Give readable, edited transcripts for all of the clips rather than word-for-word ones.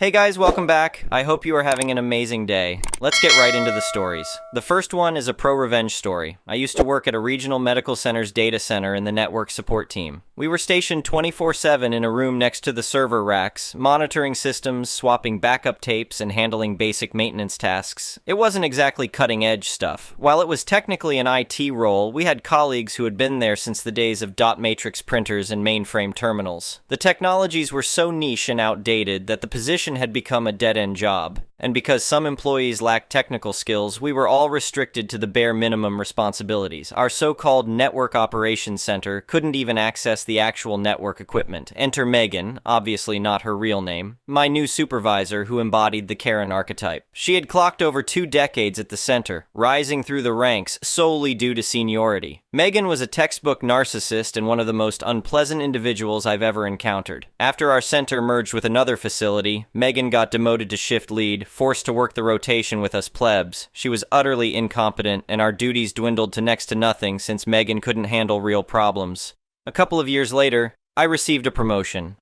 Hey guys, welcome back. I hope you are having an amazing day. Let's get right into the stories. The first one is a pro-revenge story. I used to work at a regional medical center's data center in the network support team. We were stationed 24/7 in a room next to the server racks, monitoring systems, swapping backup tapes, and handling basic maintenance tasks. It wasn't exactly cutting-edge stuff. While it was technically an IT role, we had colleagues who had been there since the days of dot matrix printers and mainframe terminals. The technologies were so niche and outdated that the position had become a dead-end job, and because some employees lacked technical skills, we were all restricted to the bare minimum responsibilities. Our so-called network operations center couldn't even access the actual network equipment. Enter Megan, obviously not her real name, my new supervisor who embodied the Karen archetype. She had clocked over 2 decades at the center, rising through the ranks solely due to seniority. Megan was a textbook narcissist and one of the most unpleasant individuals I've ever encountered. After our center merged with another facility, Megan got demoted to shift lead, forced to work the rotation with us plebs. She was utterly incompetent, and our duties dwindled to next to nothing since Megan couldn't handle real problems. A couple of years later, I received a promotion.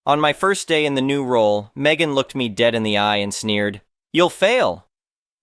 On my first day in the new role, Megan looked me dead in the eye and sneered, "You'll fail."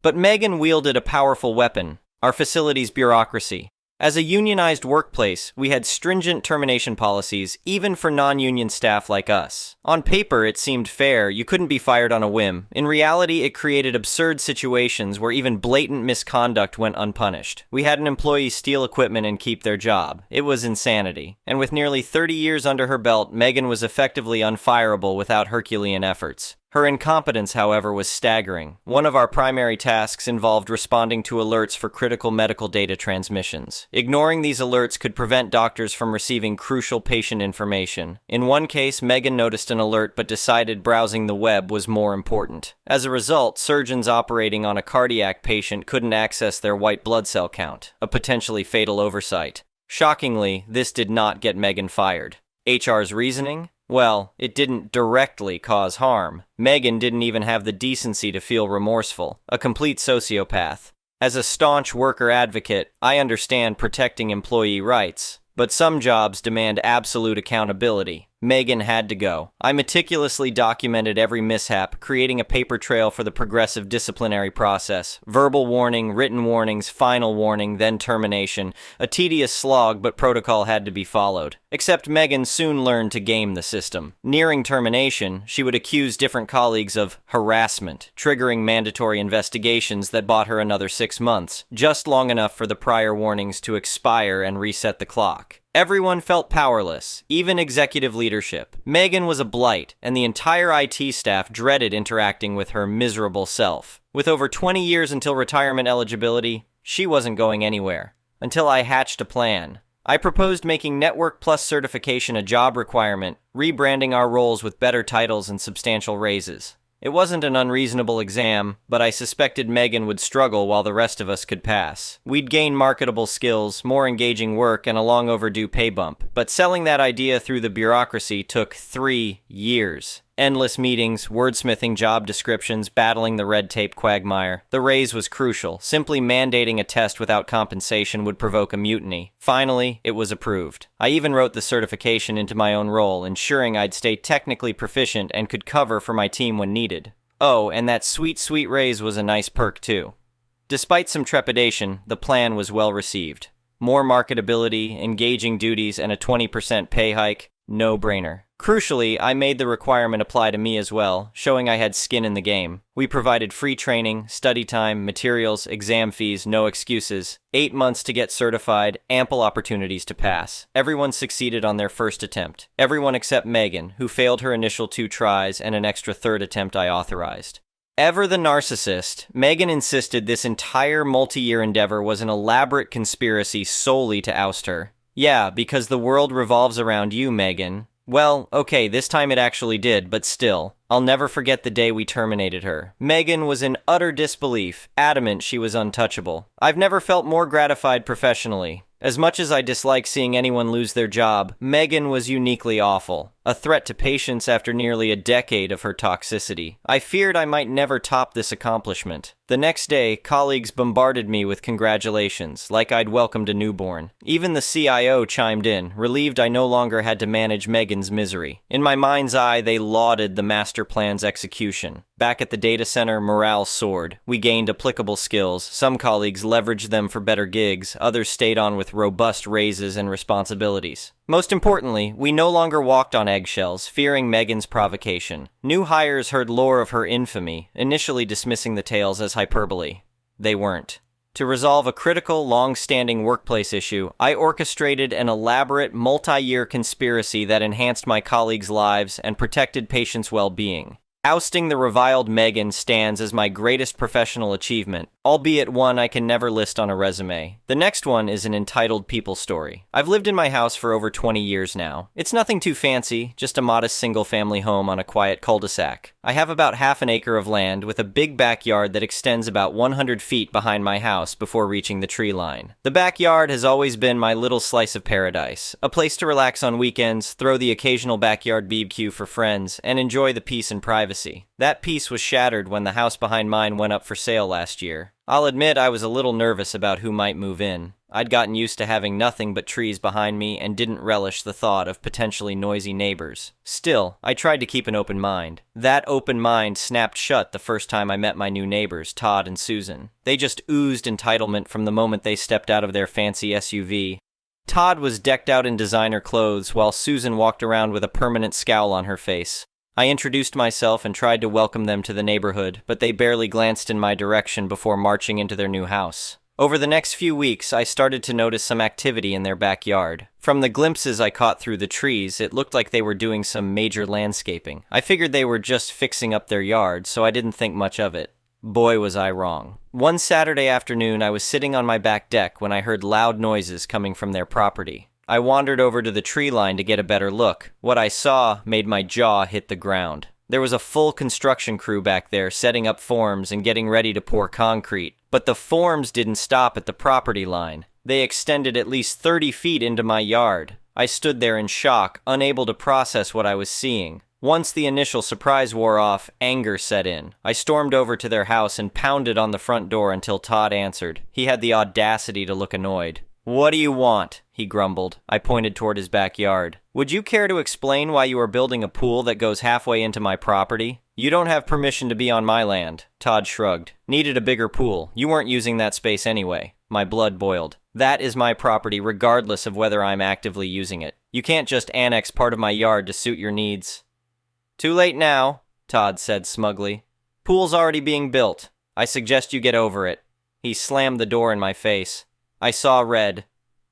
But Megan wielded a powerful weapon, our facility's bureaucracy. As a unionized workplace, we had stringent termination policies, even for non-union staff like us. On paper, it seemed fair. You couldn't be fired on a whim. In reality, it created absurd situations where even blatant misconduct went unpunished. We had an employee steal equipment and keep their job. It was insanity. And with nearly 30 years under her belt, Megan was effectively unfireable without Herculean efforts. Her incompetence, however, was staggering. One of our primary tasks involved responding to alerts for critical medical data transmissions. Ignoring these alerts could prevent doctors from receiving crucial patient information. In one case, Megan noticed an alert but decided browsing the web was more important. As a result, surgeons operating on a cardiac patient couldn't access their white blood cell count, a potentially fatal oversight. Shockingly, this did not get Megan fired. HR's reasoning? Well, it didn't directly cause harm. Megan didn't even have the decency to feel remorseful. A complete sociopath. As a staunch worker advocate, I understand protecting employee rights, but some jobs demand absolute accountability. Megan had to go. I meticulously documented every mishap, creating a paper trail for the progressive disciplinary process. Verbal warning, written warnings, final warning, then termination. A tedious slog, but protocol had to be followed. Except Megan soon learned to game the system. Nearing termination, she would accuse different colleagues of harassment, triggering mandatory investigations that bought her another 6 months, just long enough for the prior warnings to expire and reset the clock. Everyone felt powerless, even executive leadership. Megan was a blight, and the entire IT staff dreaded interacting with her miserable self. With over 20 years until retirement eligibility, she wasn't going anywhere. Until I hatched a plan. I proposed making Network Plus certification a job requirement, rebranding our roles with better titles and substantial raises. It wasn't an unreasonable exam, but I suspected Megan would struggle while the rest of us could pass. We'd gain marketable skills, more engaging work, and a long overdue pay bump. But selling that idea through the bureaucracy took 3 years. Endless meetings, wordsmithing job descriptions, battling the red tape quagmire. The raise was crucial. Simply mandating a test without compensation would provoke a mutiny. Finally, it was approved. I even wrote the certification into my own role, ensuring I'd stay technically proficient and could cover for my team when needed. Oh, and that sweet, sweet raise was a nice perk too. Despite some trepidation, the plan was well received. More marketability, engaging duties, and a 20% pay hike. No-brainer. Crucially, I made the requirement apply to me as well, showing I had skin in the game. We provided free training, study time, materials, exam fees, no excuses. 8 months to get certified, ample opportunities to pass. Everyone succeeded on their first attempt. Everyone except Megan, who failed her initial 2 tries and an extra 3rd attempt I authorized. Ever the narcissist, Megan insisted this entire multi-year endeavor was an elaborate conspiracy solely to oust her. Yeah, because the world revolves around you, Megan. Well, okay, this time it actually did, but still, I'll never forget the day we terminated her. Megan was in utter disbelief, adamant she was untouchable. I've never felt more gratified professionally. As much as I dislike seeing anyone lose their job, Megan was uniquely awful. A threat to patients after nearly a decade of her toxicity. I feared I might never top this accomplishment. The next day, colleagues bombarded me with congratulations, like I'd welcomed a newborn. Even the CIO chimed in, relieved I no longer had to manage Megan's misery. In my mind's eye, they lauded the master plan's execution. Back at the data center, morale soared. We gained applicable skills. Some colleagues leveraged them for better gigs, others stayed on with robust raises and responsibilities. Most importantly, we no longer walked on eggshells, fearing Megan's provocation. New hires heard lore of her infamy, initially dismissing the tales as hyperbole. They weren't. To resolve a critical, long-standing workplace issue, I orchestrated an elaborate, multi-year conspiracy that enhanced my colleagues' lives and protected patients' well-being. Ousting the reviled Megan stands as my greatest professional achievement, albeit one I can never list on a resume. The next one is an entitled people story. I've lived in my house for over 20 years now. It's nothing too fancy, just a modest single-family home on a quiet cul-de-sac. I have about half an acre of land with a big backyard that extends about 100 feet behind my house before reaching the tree line. The backyard has always been my little slice of paradise, a place to relax on weekends, throw the occasional backyard BBQ for friends, and enjoy the peace and privacy. That peace was shattered when the house behind mine went up for sale last year. I'll admit I was a little nervous about who might move in. I'd gotten used to having nothing but trees behind me and didn't relish the thought of potentially noisy neighbors. Still, I tried to keep an open mind. That open mind snapped shut the first time I met my new neighbors, Todd and Susan. They just oozed entitlement from the moment they stepped out of their fancy SUV. Todd was decked out in designer clothes while Susan walked around with a permanent scowl on her face. I introduced myself and tried to welcome them to the neighborhood, but they barely glanced in my direction before marching into their new house. Over the next few weeks, I started to notice some activity in their backyard. From the glimpses I caught through the trees, it looked like they were doing some major landscaping. I figured they were just fixing up their yard, so I didn't think much of it. Boy, was I wrong. One Saturday afternoon, I was sitting on my back deck when I heard loud noises coming from their property. I wandered over to the tree line to get a better look. What I saw made my jaw hit the ground. There was a full construction crew back there setting up forms and getting ready to pour concrete. But the forms didn't stop at the property line. They extended at least 30 feet into my yard. I stood there in shock, unable to process what I was seeing. Once the initial surprise wore off, anger set in. I stormed over to their house and pounded on the front door until Todd answered. He had the audacity to look annoyed. "What do you want?" he grumbled. I pointed toward his backyard. "Would you care to explain why you are building a pool that goes halfway into my property?" "You don't have permission to be on my land." Todd shrugged. "Needed a bigger pool. You weren't using that space anyway." My blood boiled. "That is my property regardless of whether I'm actively using it. You can't just annex part of my yard to suit your needs." "Too late now," Todd said smugly. "Pool's already being built. I suggest you get over it." He slammed the door in my face. I saw red.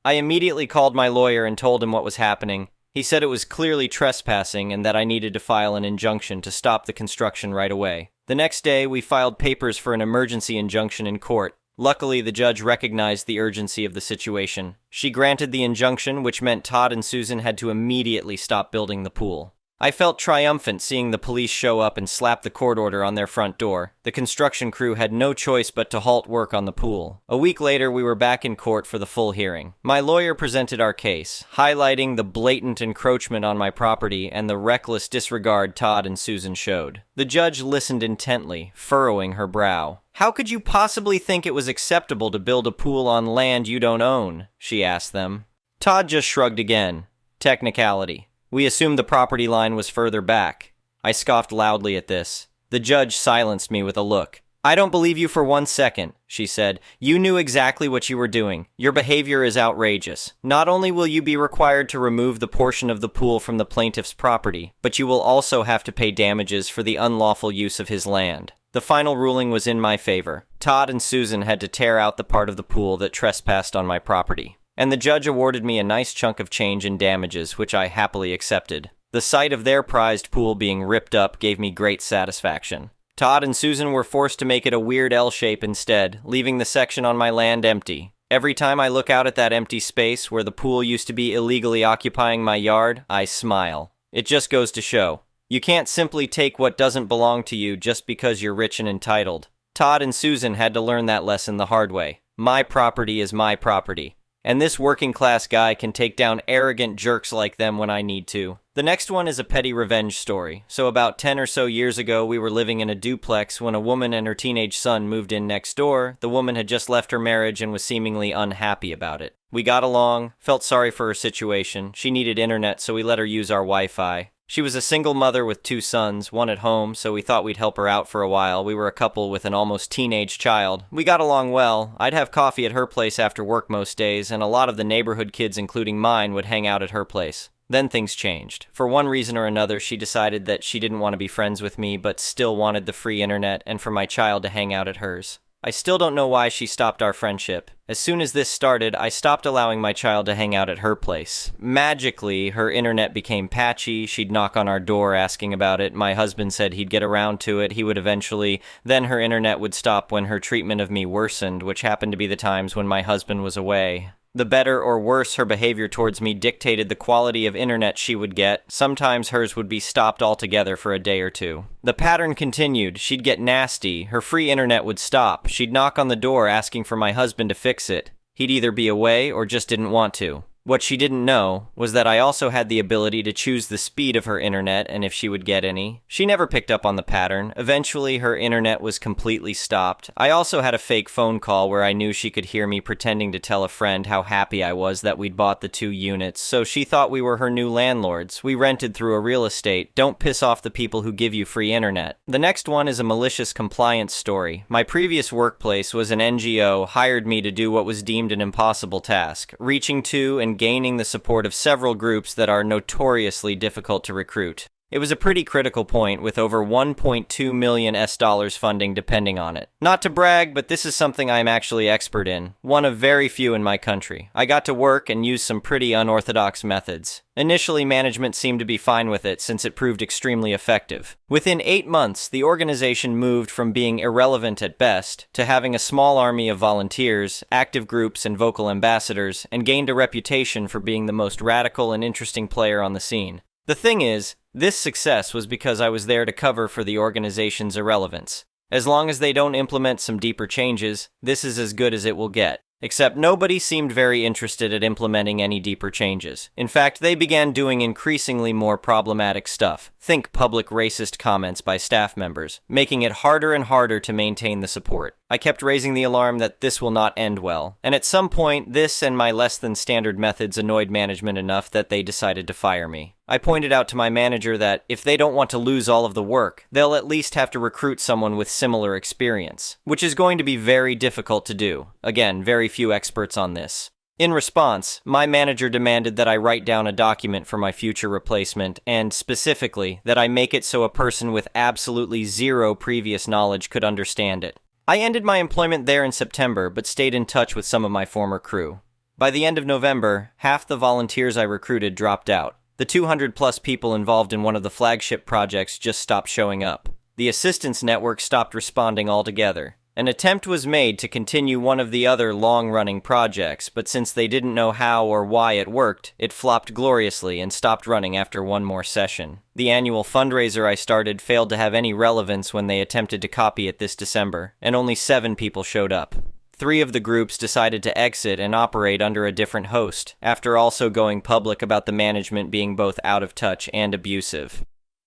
I immediately called my lawyer and told him what was happening. He said it was clearly trespassing and that I needed to file an injunction to stop the construction right away. The next day, we filed papers for an emergency injunction in court. Luckily, the judge recognized the urgency of the situation. She granted the injunction, which meant Todd and Susan had to immediately stop building the pool. I felt triumphant seeing the police show up and slap the court order on their front door. The construction crew had no choice but to halt work on the pool. A week later, we were back in court for the full hearing. My lawyer presented our case, highlighting the blatant encroachment on my property and the reckless disregard Todd and Susan showed. The judge listened intently, furrowing her brow. "How could you possibly think it was acceptable to build a pool on land you don't own?" she asked them. Todd just shrugged again. "Technicality. We assumed the property line was further back." I scoffed loudly at this. The judge silenced me with a look. "I don't believe you for 1 second," she said. "You knew exactly what you were doing. Your behavior is outrageous. Not only will you be required to remove the portion of the pool from the plaintiff's property, but you will also have to pay damages for the unlawful use of his land." The final ruling was in my favor. Todd and Susan had to tear out the part of the pool that trespassed on my property. And the judge awarded me a nice chunk of change in damages, which I happily accepted. The sight of their prized pool being ripped up gave me great satisfaction. Todd and Susan were forced to make it a weird L shape instead, leaving the section on my land empty. Every time I look out at that empty space where the pool used to be illegally occupying my yard, I smile. It just goes to show. You can't simply take what doesn't belong to you just because you're rich and entitled. Todd and Susan had to learn that lesson the hard way. My property is my property. And this working class guy can take down arrogant jerks like them when I need to. The next one is a petty revenge story. So about 10 or so years ago, we were living in a duplex when a woman and her teenage son moved in next door. The woman had just left her marriage and was seemingly unhappy about it. We got along, felt sorry for her situation. She needed internet, so we let her use our Wi-Fi. She was a single mother with 2 sons, one at home, so we thought we'd help her out for a while. We were a couple with an almost teenage child. We got along well. I'd have coffee at her place after work most days, and a lot of the neighborhood kids, including mine, would hang out at her place. Then things changed. For one reason or another, she decided that she didn't want to be friends with me, but still wanted the free internet and for my child to hang out at hers. I still don't know why she stopped our friendship. As soon as this started, I stopped allowing my child to hang out at her place. Magically, her internet became patchy. She'd knock on our door asking about it. My husband said he'd get around to it. He would eventually. Then her internet would stop when her treatment of me worsened, which happened to be the times when my husband was away. The better or worse her behavior towards me dictated the quality of internet she would get. Sometimes hers would be stopped altogether for a day or two. The pattern continued. She'd get nasty. Her free internet would stop. She'd knock on the door asking for my husband to fix it. He'd either be away or just didn't want to. What she didn't know was that I also had the ability to choose the speed of her internet and if she would get any. She never picked up on the pattern. Eventually, her internet was completely stopped. I also had a fake phone call where I knew she could hear me pretending to tell a friend how happy I was that we'd bought the 2 units, so she thought we were her new landlords. We rented through a real estate. Don't piss off the people who give you free internet. The next one is a malicious compliance story. My previous workplace was an NGO, hired me to do what was deemed an impossible task, reaching to and gaining the support of several groups that are notoriously difficult to recruit. It was a pretty critical point with over $1.2 million funding depending on it. Not to brag, but this is something I'm actually expert in, one of very few in my country. I got to work and use some pretty unorthodox methods. Initially, management seemed to be fine with it since it proved extremely effective. Within 8 months, the organization moved from being irrelevant at best to having a small army of volunteers, active groups, and vocal ambassadors, and gained a reputation for being the most radical and interesting player on the scene. The thing is, this success was because I was there to cover for the organization's irrelevance. As long as they don't implement some deeper changes, this is as good as it will get. Except nobody seemed very interested at implementing any deeper changes. In fact, they began doing increasingly more problematic stuff. Think public racist comments by staff members, making it harder and harder to maintain the support. I kept raising the alarm that this will not end well, and at some point, this and my less than standard methods annoyed management enough that they decided to fire me. I pointed out to my manager that if they don't want to lose all of the work, they'll at least have to recruit someone with similar experience, which is going to be very difficult to do. Again, very few experts on this. In response, my manager demanded that I write down a document for my future replacement, and specifically, that I make it so a person with absolutely zero previous knowledge could understand it. I ended my employment there in September, but stayed in touch with some of my former crew. By the end of November, half the volunteers I recruited dropped out. The 200-plus people involved in one of the flagship projects just stopped showing up. The assistance network stopped responding altogether. An attempt was made to continue one of the other long-running projects, but since they didn't know how or why it worked, it flopped gloriously and stopped running after one more session. The annual fundraiser I started failed to have any relevance when they attempted to copy it this December, and only 7 people showed up. 3 of the groups decided to exit and operate under a different host, after also going public about the management being both out of touch and abusive.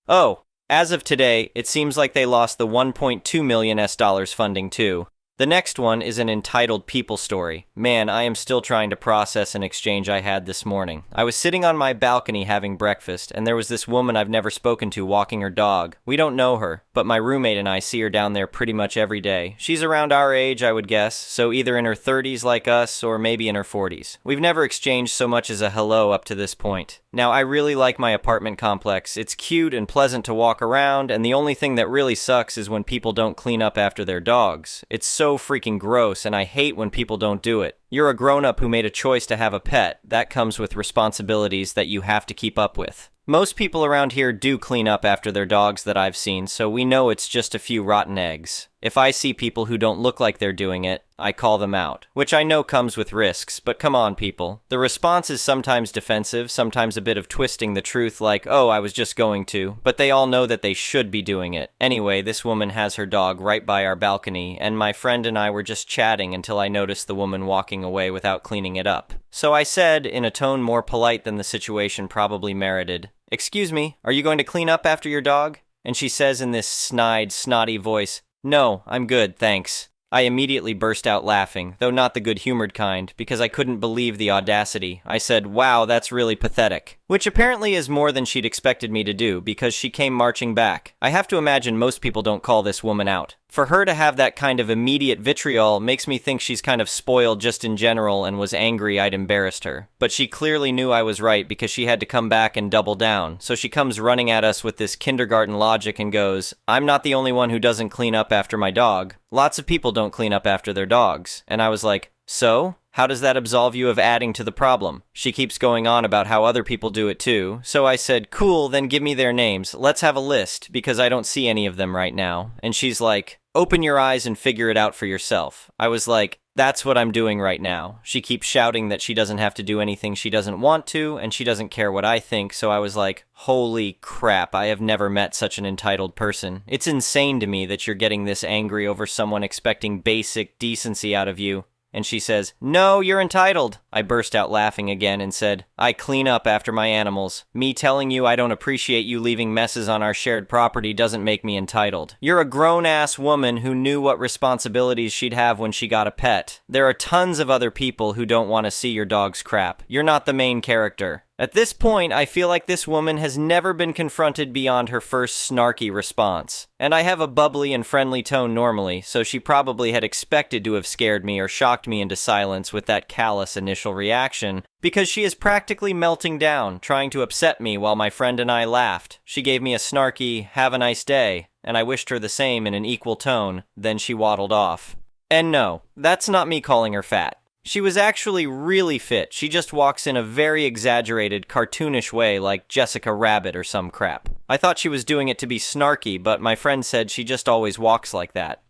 Oh, as of today, it seems like they lost the $1.2 million funding too. The next one is an entitled people story. Man, I am still trying to process an exchange I had this morning. I was sitting on my balcony having breakfast, and there was this woman I've never spoken to walking her dog. We don't know her, but my roommate and I see her down there pretty much every day. She's around our age, I would guess, so either in her 30s like us, or maybe in her 40s. We've never exchanged so much as a hello up to this point. Now, I really like my apartment complex. It's cute and pleasant to walk around, and the only thing that really sucks is when people don't clean up after their dogs. It's so freaking gross, and I hate when people don't do it. You're a grown-up who made a choice to have a pet. That comes with responsibilities that you have to keep up with. Most people around here do clean up after their dogs that I've seen, so we know it's just a few rotten eggs. If I see people who don't look like they're doing it, I call them out, which I know comes with risks, but come on, people. The response is sometimes defensive, sometimes a bit of twisting the truth like, oh, I was just going to, but they all know that they should be doing it. Anyway, this woman has her dog right by our balcony, and my friend and I were just chatting until I noticed the woman walking away without cleaning it up. So I said, in a tone more polite than the situation probably merited, "Excuse me, are you going to clean up after your dog?" And she says in this snide, snotty voice, "No, I'm good, thanks." I immediately burst out laughing, though not the good-humored kind, because I couldn't believe the audacity. I said, "Wow, that's really pathetic." Which apparently is more than she'd expected me to do, because she came marching back. I have to imagine most people don't call this woman out. For her to have that kind of immediate vitriol makes me think she's kind of spoiled just in general and was angry I'd embarrassed her. But she clearly knew I was right because she had to come back and double down. So she comes running at us with this kindergarten logic and goes, "I'm not the only one who doesn't clean up after my dog. Lots of people don't clean up after their dogs." And I was like, "So? How does that absolve you of adding to the problem?" She keeps going on about how other people do it too, so I said, "Cool, then give me their names. Let's have a list, because I don't see any of them right now." And she's like, "Open your eyes and figure it out for yourself." I was like, "That's what I'm doing right now." She keeps shouting that she doesn't have to do anything she doesn't want to, and she doesn't care what I think, so I was like, holy crap, I have never met such an entitled person. It's insane to me that you're getting this angry over someone expecting basic decency out of you. And she says, "No, you're entitled." I burst out laughing again and said, "I clean up after my animals. Me telling you I don't appreciate you leaving messes on our shared property doesn't make me entitled. You're a grown-ass woman who knew what responsibilities she'd have when she got a pet. There are tons of other people who don't want to see your dog's crap. You're not the main character." At this point, I feel like this woman has never been confronted beyond her first snarky response. And I have a bubbly and friendly tone normally, so she probably had expected to have scared me or shocked me into silence with that callous initial reaction, because she is practically melting down, trying to upset me while my friend and I laughed. She gave me a snarky, "Have a nice day," and I wished her the same in an equal tone, then she waddled off. And no, that's not me calling her fat. She was actually really fit. She just walks in a very exaggerated, cartoonish way like Jessica Rabbit or some crap. I thought she was doing it to be snarky, but my friend said she just always walks like that.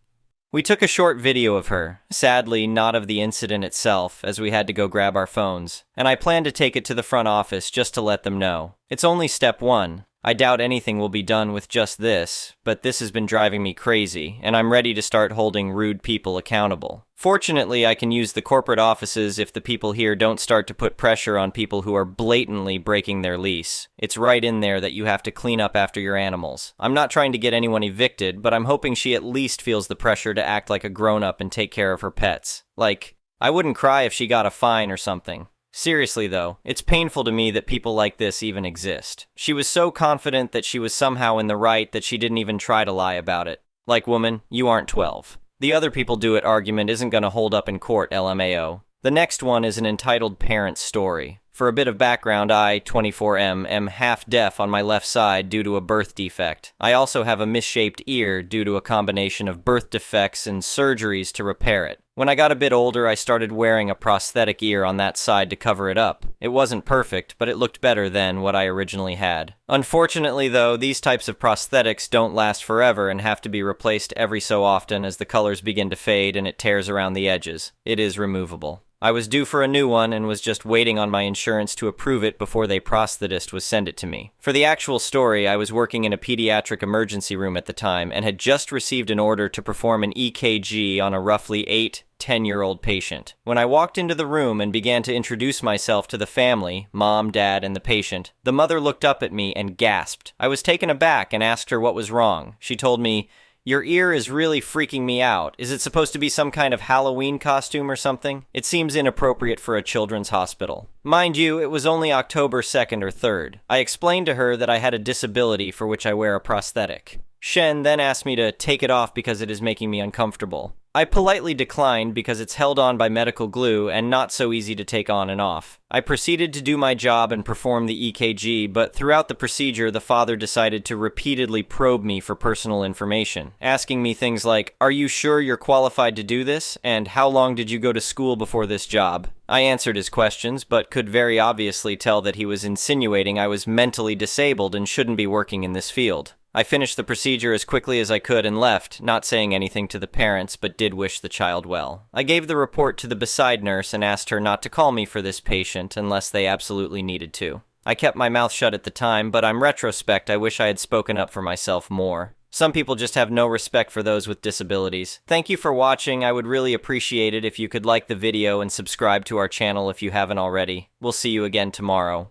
We took a short video of her, sadly not of the incident itself, as we had to go grab our phones, and I plan to take it to the front office just to let them know. It's only step one. I doubt anything will be done with just this, but this has been driving me crazy, and I'm ready to start holding rude people accountable. Fortunately, I can use the corporate offices if the people here don't start to put pressure on people who are blatantly breaking their lease. It's right in there that you have to clean up after your animals. I'm not trying to get anyone evicted, but I'm hoping she at least feels the pressure to act like a grown-up and take care of her pets. Like, I wouldn't cry if she got a fine or something. Seriously though, it's painful to me that people like this even exist. She was so confident that she was somehow in the right that she didn't even try to lie about it. Like, woman, you aren't 12. The other people do it argument isn't gonna hold up in court, LMAO. The next one is an entitled parent's story. For a bit of background, I, 24M, am half deaf on my left side due to a birth defect. I also have a misshaped ear due to a combination of birth defects and surgeries to repair it. When I got a bit older, I started wearing a prosthetic ear on that side to cover it up. It wasn't perfect, but it looked better than what I originally had. Unfortunately though, these types of prosthetics don't last forever and have to be replaced every so often as the colors begin to fade and it tears around the edges. It is removable. I was due for a new one and was just waiting on my insurance to approve it before they prosthetist would send it to me. For the actual story, I was working in a pediatric emergency room at the time and had just received an order to perform an EKG on a roughly 10-year-old patient. When I walked into the room and began to introduce myself to the family, mom, dad, and the patient, the mother looked up at me and gasped. I was taken aback and asked her what was wrong. She told me, "Your ear is really freaking me out. Is it supposed to be some kind of Halloween costume or something? It seems inappropriate for a children's hospital." Mind you, it was only October 2nd or 3rd. I explained to her that I had a disability for which I wear a prosthetic. Shen then asked me to take it off because it is making me uncomfortable. I politely declined because it's held on by medical glue and not so easy to take on and off. I proceeded to do my job and perform the EKG, but throughout the procedure, the father decided to repeatedly probe me for personal information, asking me things like, "Are you sure you're qualified to do this? And how long did you go to school before this job?" I answered his questions, but could very obviously tell that he was insinuating I was mentally disabled and shouldn't be working in this field. I finished the procedure as quickly as I could and left, not saying anything to the parents, but did wish the child well. I gave the report to the beside nurse and asked her not to call me for this patient unless they absolutely needed to. I kept my mouth shut at the time, but on retrospect I wish I had spoken up for myself more. Some people just have no respect for those with disabilities. Thank you for watching. I would really appreciate it if you could like the video and subscribe to our channel if you haven't already. We'll see you again tomorrow.